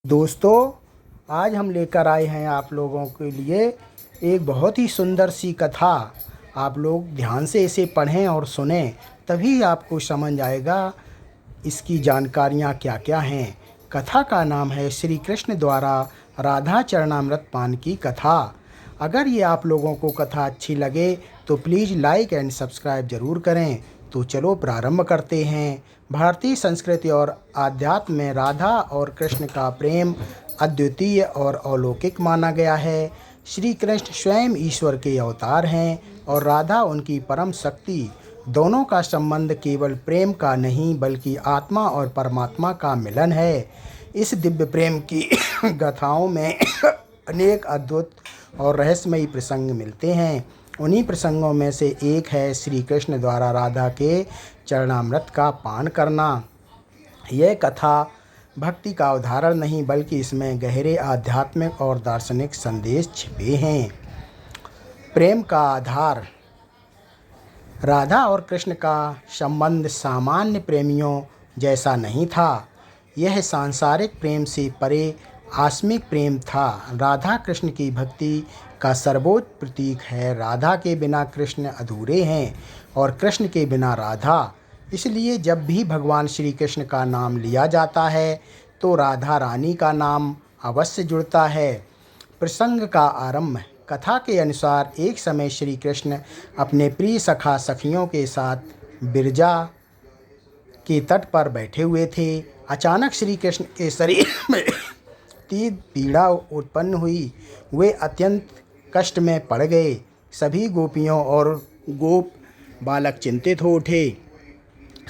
दोस्तों, आज हम लेकर आए हैं आप लोगों के लिए एक बहुत ही सुंदर सी कथा। आप लोग ध्यान से इसे पढ़ें और सुनें, तभी आपको समझ आएगा इसकी जानकारियाँ क्या क्या हैं। कथा का नाम है श्री कृष्ण द्वारा राधा चरणामृत पान की कथा। अगर ये आप लोगों को कथा अच्छी लगे तो प्लीज़ लाइक एंड सब्सक्राइब ज़रूर करें। तो चलो प्रारंभ करते हैं। भारतीय संस्कृति और आध्यात्म में राधा और कृष्ण का प्रेम अद्वितीय और अलौकिक माना गया है। श्री कृष्ण स्वयं ईश्वर के अवतार हैं और राधा उनकी परम शक्ति। दोनों का संबंध केवल प्रेम का नहीं बल्कि आत्मा और परमात्मा का मिलन है। इस दिव्य प्रेम की गाथाओं में अनेक अद्भुत और रहस्यमयी प्रसंग मिलते हैं। उन्हीं प्रसंगों में से एक है श्री कृष्ण द्वारा राधा के चरणामृत का पान करना। यह कथा भक्ति का उदाहरण नहीं बल्कि इसमें गहरे आध्यात्मिक और दार्शनिक संदेश छिपे हैं। प्रेम का आधार। राधा और कृष्ण का संबंध सामान्य प्रेमियों जैसा नहीं था। यह सांसारिक प्रेम से परे आत्मिक प्रेम था। राधा कृष्ण की भक्ति का सर्वोच्च प्रतीक है। राधा के बिना कृष्ण अधूरे हैं और कृष्ण के बिना राधा। इसलिए जब भी भगवान श्री कृष्ण का नाम लिया जाता है तो राधा रानी का नाम अवश्य जुड़ता है। प्रसंग का आरंभ। कथा के अनुसार एक समय श्री कृष्ण अपने प्रिय सखा सखियों के साथ बिरजा के तट पर बैठे हुए थे। अचानक श्री कृष्ण के शरीर में तीव्र पीड़ा उत्पन्न हुई। वे अत्यंत कष्ट में पड़ गए। सभी गोपियों और गोप बालक चिंतित हो उठे।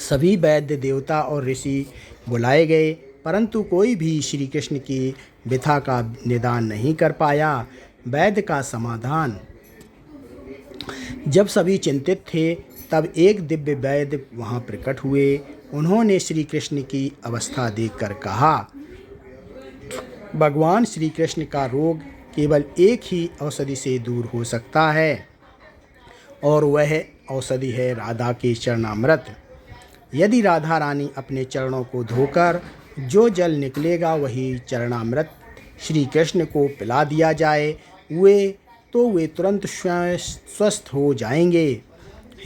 सभी वैद्य देवता और ऋषि बुलाए गए, परंतु कोई भी श्री कृष्ण की व्यथा का निदान नहीं कर पाया। वैद्य का समाधान। जब सभी चिंतित थे तब एक दिव्य वैद्य वहां प्रकट हुए। उन्होंने श्री कृष्ण की अवस्था देखकर कहा, भगवान श्री कृष्ण का रोग केवल एक ही औषधि से दूर हो सकता है और वह औषधि है राधा के चरणामृत। यदि राधा रानी अपने चरणों को धोकर जो जल निकलेगा वही चरणामृत श्री कृष्ण को पिला दिया जाए वे तुरंत स्वस्थ हो जाएंगे।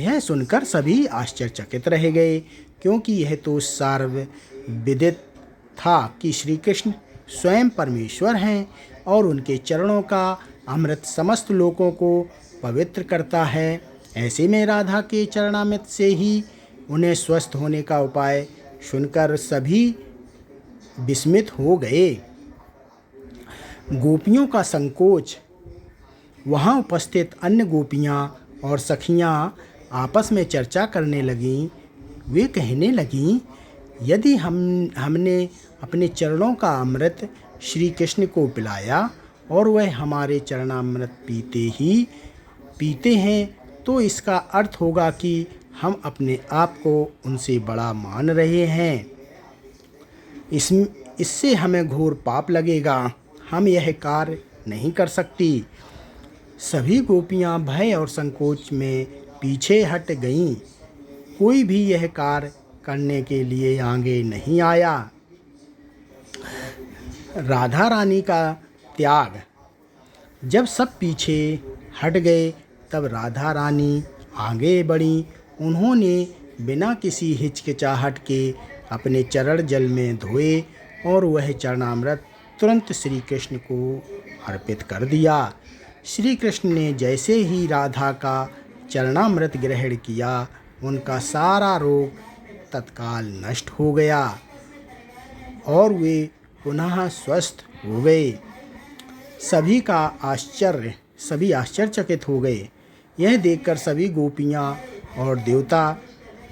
यह सुनकर सभी आश्चर्यचकित रह गए, क्योंकि यह तो सार्वविदित था कि श्री कृष्ण स्वयं परमेश्वर हैं और उनके चरणों का अमृत समस्त लोगों को पवित्र करता है। ऐसे में राधा के चरणामृत से ही उन्हें स्वस्थ होने का उपाय सुनकर सभी विस्मित हो गए। गोपियों का संकोच। वहां उपस्थित अन्य गोपियां और सखियां आपस में चर्चा करने लगीं। वे कहने लगीं, यदि हमने अपने चरणों का अमृत श्री कृष्ण को पिलाया और वह हमारे चरणामृत पीते हैं तो इसका अर्थ होगा कि हम अपने आप को उनसे बड़ा मान रहे हैं। इससे हमें घोर पाप लगेगा। हम यह कार्य नहीं कर सकती। सभी गोपियां भय और संकोच में पीछे हट गईं। कोई भी यह कार्य करने के लिए आगे नहीं आया। राधा रानी का त्याग। जब सब पीछे हट गए तब राधा रानी आगे बढ़ी। उन्होंने बिना किसी हिचकिचाहट के अपने चरण जल में धोए और वह चरणामृत तुरंत श्री कृष्ण को अर्पित कर दिया। श्री कृष्ण ने जैसे ही राधा का चरणामृत ग्रहण किया, उनका सारा रोग तत्काल नष्ट हो गया और वे पुनः स्वस्थ हो गए। सभी आश्चर्यचकित हो गए। यह देखकर सभी गोपियां और देवता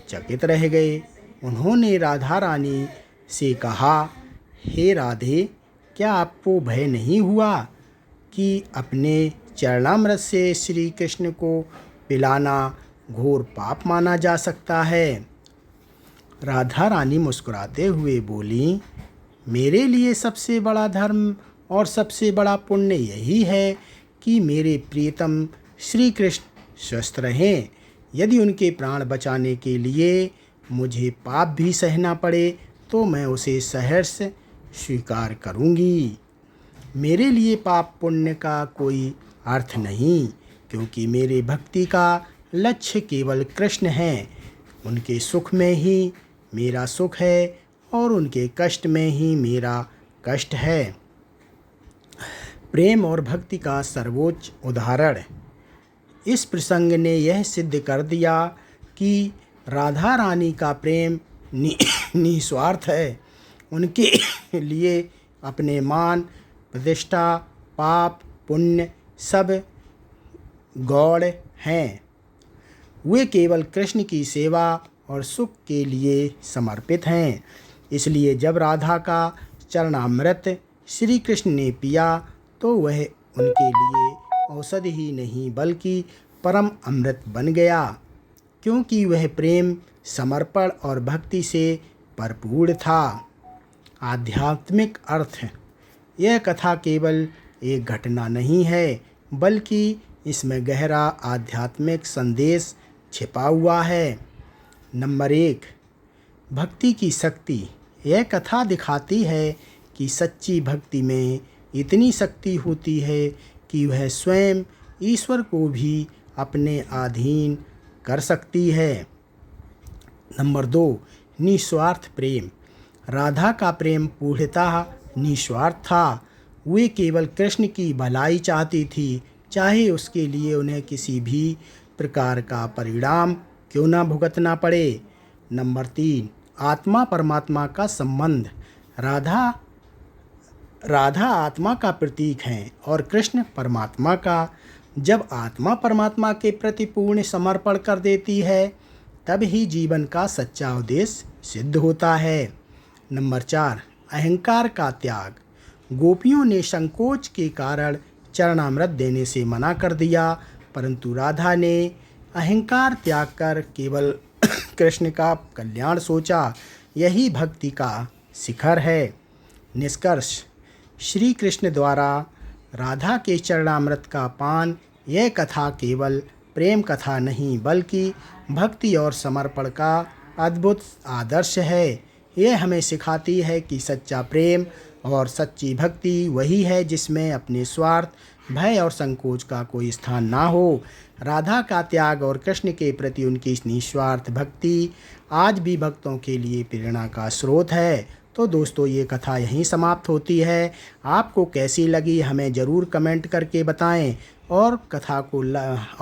चकित रह गए। उन्होंने राधा रानी से कहा, हे राधे, क्या आपको भय नहीं हुआ कि अपने चरणामृत से श्री कृष्ण को पिलाना घोर पाप माना जा सकता है? राधा रानी मुस्कुराते हुए बोली, मेरे लिए सबसे बड़ा धर्म और सबसे बड़ा पुण्य यही है कि मेरे प्रियतम श्री कृष्ण स्वस्थ रहें। यदि उनके प्राण बचाने के लिए मुझे पाप भी सहना पड़े तो मैं उसे सहर्ष स्वीकार करूँगी। मेरे लिए पाप पुण्य का कोई अर्थ नहीं, क्योंकि मेरे भक्ति का लक्ष्य केवल कृष्ण है। उनके सुख में ही मेरा सुख है और उनके कष्ट में ही मेरा कष्ट है। प्रेम और भक्ति का सर्वोच्च उदाहरण इस प्रसंग ने यह सिद्ध कर दिया कि राधा रानी का प्रेम निस्वार्थ है। उनके लिए अपने मान, प्रतिष्ठा, पाप, पुण्य सब गौण हैं। वे केवल कृष्ण की सेवा और सुख के लिए समर्पित हैं। इसलिए जब राधा का चरणामृत श्री कृष्ण ने पिया तो वह उनके लिए औषधि ही नहीं बल्कि परम अमृत बन गया, क्योंकि वह प्रेम, समर्पण और भक्ति से भरपूर था। आध्यात्मिक अर्थ यह कथा केवल एक घटना नहीं है, बल्कि इसमें गहरा आध्यात्मिक संदेश छिपा हुआ है। नंबर 1, भक्ति की शक्ति। यह कथा दिखाती है कि सच्ची भक्ति में इतनी शक्ति होती है कि वह स्वयं ईश्वर को भी अपने अधीन कर सकती है। नंबर 2, निस्वार्थ प्रेम। राधा का प्रेम पूर्णतः निस्वार्थ था। वे केवल कृष्ण की भलाई चाहती थी, चाहे उसके लिए उन्हें किसी भी प्रकार का परिणाम क्यों ना भुगतना पड़े। नंबर 3, आत्मा परमात्मा का संबंध। राधा आत्मा का प्रतीक है और कृष्ण परमात्मा का। जब आत्मा परमात्मा के प्रति पूर्ण समर्पण कर देती है, तब ही जीवन का सच्चा उद्देश्य सिद्ध होता है। नंबर 4, अहंकार का त्याग। गोपियों ने संकोच के कारण चरणामृत देने से मना कर दिया, परंतु राधा ने अहंकार त्याग कर केवल कृष्ण का कल्याण सोचा। यही भक्ति का शिखर है। निष्कर्ष, श्री कृष्ण द्वारा राधा के चरणामृत का पान, यह कथा केवल प्रेम कथा नहीं बल्कि भक्ति और समर्पण का अद्भुत आदर्श है। यह हमें सिखाती है कि सच्चा प्रेम और सच्ची भक्ति वही है जिसमें अपने स्वार्थ, भय और संकोच का कोई स्थान ना हो। राधा का त्याग और कृष्ण के प्रति उनकी निस्वार्थ भक्ति आज भी भक्तों के लिए प्रेरणा का स्रोत है। तो दोस्तों, ये कथा यहीं समाप्त होती है। आपको कैसी लगी हमें ज़रूर कमेंट करके बताएं और कथा को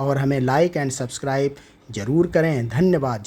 और हमें लाइक एंड सब्सक्राइब ज़रूर करें। धन्यवाद।